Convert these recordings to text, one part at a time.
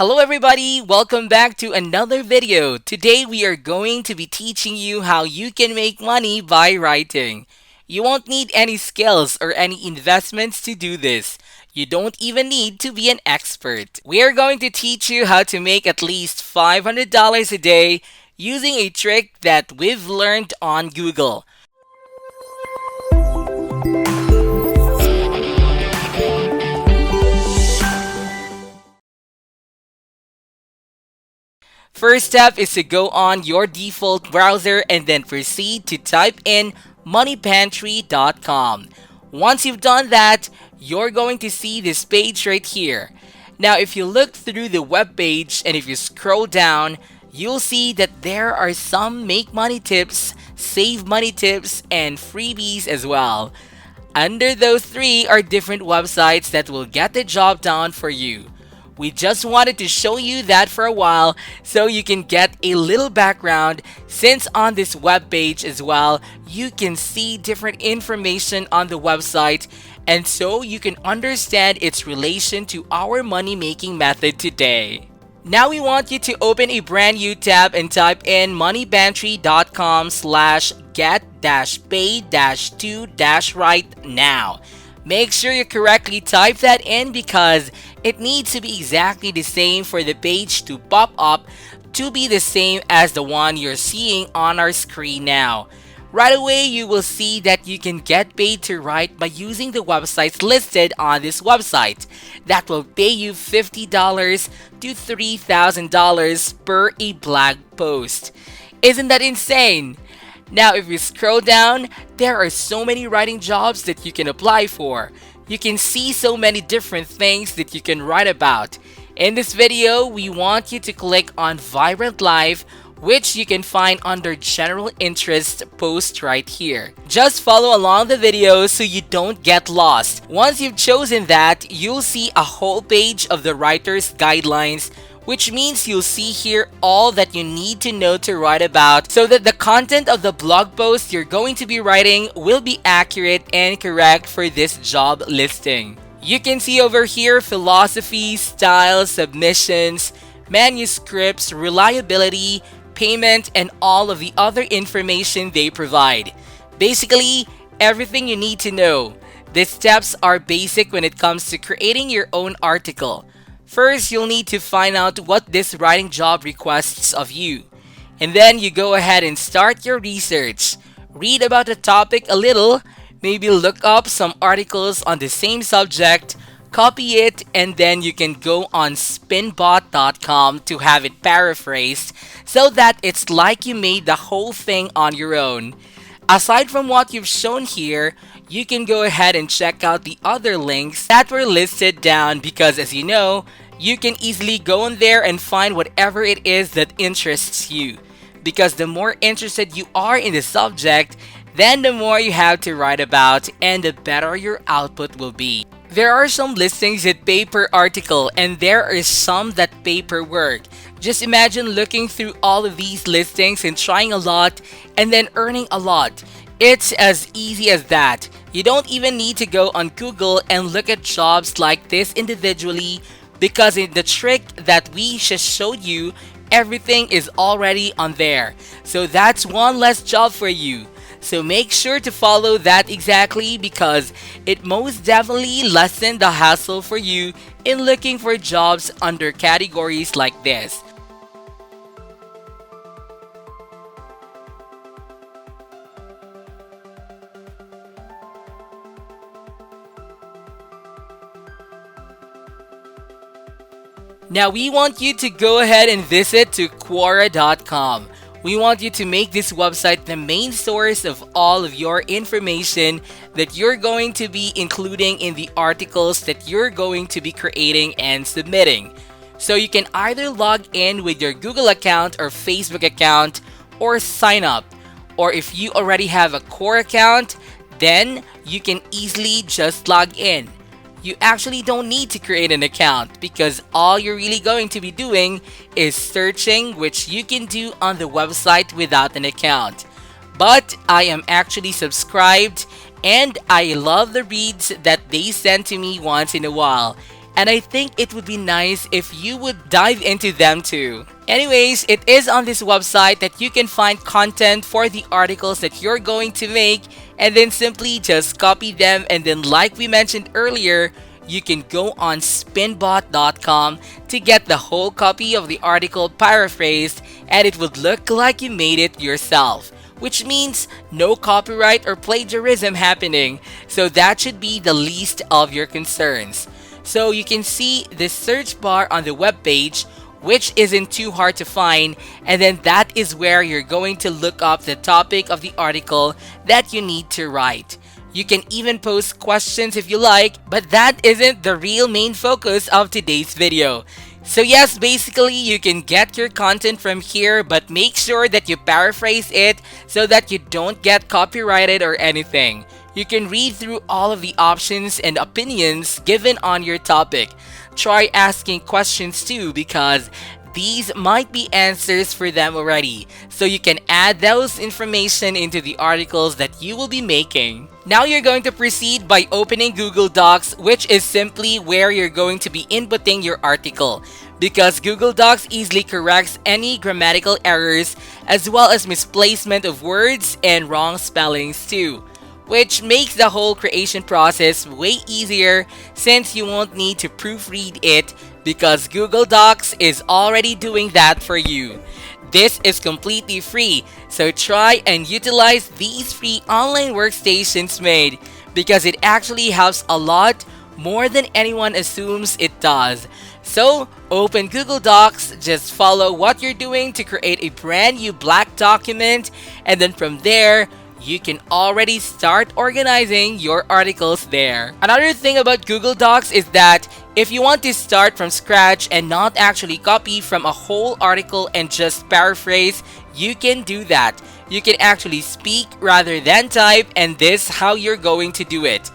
Hello everybody, welcome back to another video. Today we are going to be teaching you how you can make money by writing. You won't need any skills or any investments to do this. You don't even need to be an expert. We are going to teach you how to make at least $500 a day using a trick that we've learned on Google. First step is to go on your default browser and then proceed to type in moneypantry.com. Once you've done that, you're going to see this page right here. Now, if you look through the web page and if you scroll down, you'll see that there are some make money tips, save money tips, and freebies as well. Under those three are different websites that will get the job done for you. We just wanted to show you that for a while so you can get a little background, since on this web page as well you can see different information on the website, and so you can understand its relation to our money making method today. Now we want you to open a brand new tab and type in moneypantry.com/get-pay-to-right now. Make sure you correctly type that in because it needs to be exactly the same for the page to pop up to be the same as the one you're seeing on our screen now. Right away, you will see that you can get paid to write by using the websites listed on this website. That will pay you $50 to $3,000 per a blog post. Isn't that insane? Now, if you scroll down, there are so many writing jobs that you can apply for. You can see so many different things that you can write about. In this video, we want you to click on Vibrant Life, which you can find under General Interest post right here. Just follow along the video so you don't get lost. Once you've chosen that, you'll see a whole page of the writer's guidelines, which means you'll see here all that you need to know to write about so that the content of the blog post you're going to be writing will be accurate and correct for this job listing. You can see over here philosophy, style, submissions, manuscripts, reliability, payment, and all of the other information they provide. Basically, everything you need to know. The steps are basic when it comes to creating your own article. First, you'll need to find out what this writing job requests of you. And then you go ahead and start your research. Read about the topic a little, maybe look up some articles on the same subject, copy it, and then you can go on spinbot.com to have it paraphrased so that it's like you made the whole thing on your own. Aside from what you've shown here, you can go ahead and check out the other links that were listed down because, as you know, you can easily go in there and find whatever it is that interests you. Because the more interested you are in the subject, then the more you have to write about and the better your output will be. There are some listings that pay per article and there are some that pay per word. Just imagine looking through all of these listings and trying a lot and then earning a lot. It's as easy as that. You don't even need to go on Google and look at jobs like this individually because in the trick that we just showed you, everything is already on there. So that's one less job for you. So make sure to follow that exactly because it most definitely lessens the hassle for you in looking for jobs under categories like this. Now we want you to go ahead and visit to Quora.com. We want you to make this website the main source of all of your information that you're going to be including in the articles that you're going to be creating and submitting. So you can either log in with your Google account or Facebook account or sign up. Or if you already have a core account, then you can easily just log in. You actually don't need to create an account because all you're really going to be doing is searching, which you can do on the website without an account. But I am actually subscribed and I love the reads that they send to me once in a while. and I think it would be nice if you would dive into them too. Anyways, it is on this website that you can find content for the articles that you're going to make, and then simply just copy them, and then like we mentioned earlier, you can go on spinbot.com to get the whole copy of the article paraphrased, and it would look like you made it yourself, which means no copyright or plagiarism happening. So that should be the least of your concerns. So you can see the search bar on the web page, which isn't too hard to find, and then that is where you're going to look up the topic of the article that you need to write. You can even post questions if you like, but that isn't the real main focus of today's video. So yes, basically you can get your content from here, but make sure that you paraphrase it so that you don't get copyrighted or anything. You can read through all of the options and opinions given on your topic. Try asking questions too, because these might be answers for them already, so you can add those information into the articles that you will be making. Now you're going to proceed by opening Google Docs, which is simply where you're going to be inputting your article, because Google Docs easily corrects any grammatical errors as well as misplacement of words and wrong spellings too, which makes the whole creation process way easier since you won't need to proofread it because Google Docs is already doing that for you. This is completely free, so try and utilize these free online workstations made, because it actually helps a lot more than anyone assumes it does. So open Google Docs, just follow what you're doing to create a brand new black document, and then from there, you can already start organizing your articles there. Another thing about Google Docs is that if you want to start from scratch and not actually copy from a whole article and just paraphrase, you can do that. You can actually speak rather than type, and this is how you're going to do it.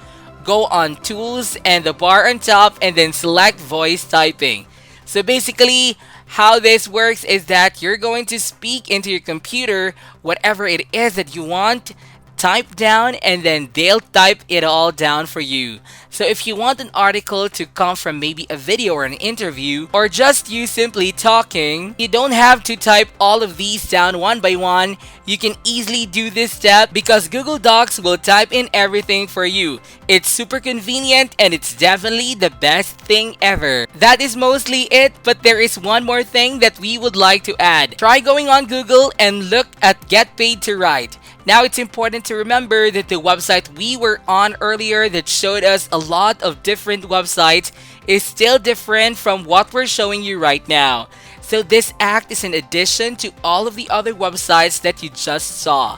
Go on Tools and the bar on top and then select Voice Typing. So basically, how this works is that you're going to speak into your computer whatever it is that you want, type down, and then they'll type it all down for you. So if you want an article to come from maybe a video or an interview, or just you simply talking, you don't have to type all of these down one by one. You can easily do this step because Google Docs will type in everything for you. It's super convenient and it's definitely the best thing ever. That is mostly it, but there is one more thing that we would like to add. Try going on Google and look at Get Paid to Write. Now it's important to remember that the website we were on earlier that showed us a lot of different websites is still different from what we're showing you right now. So this act is an addition to all of the other websites that you just saw.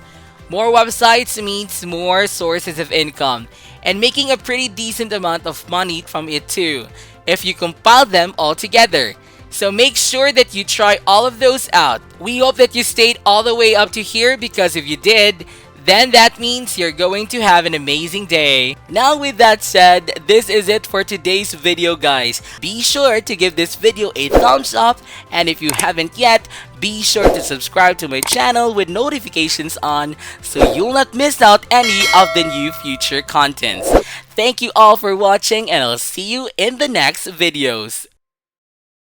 More websites means more sources of income and making a pretty decent amount of money from it too, if you compile them all together. So make sure that you try all of those out. We hope that you stayed all the way up to here, because if you did, then that means you're going to have an amazing day. Now with that said, this is it for today's video, guys. Be sure to give this video a thumbs up, and if you haven't yet, be sure to subscribe to my channel with notifications on so you'll not miss out any of the new future contents. Thank you all for watching, and I'll see you in the next videos.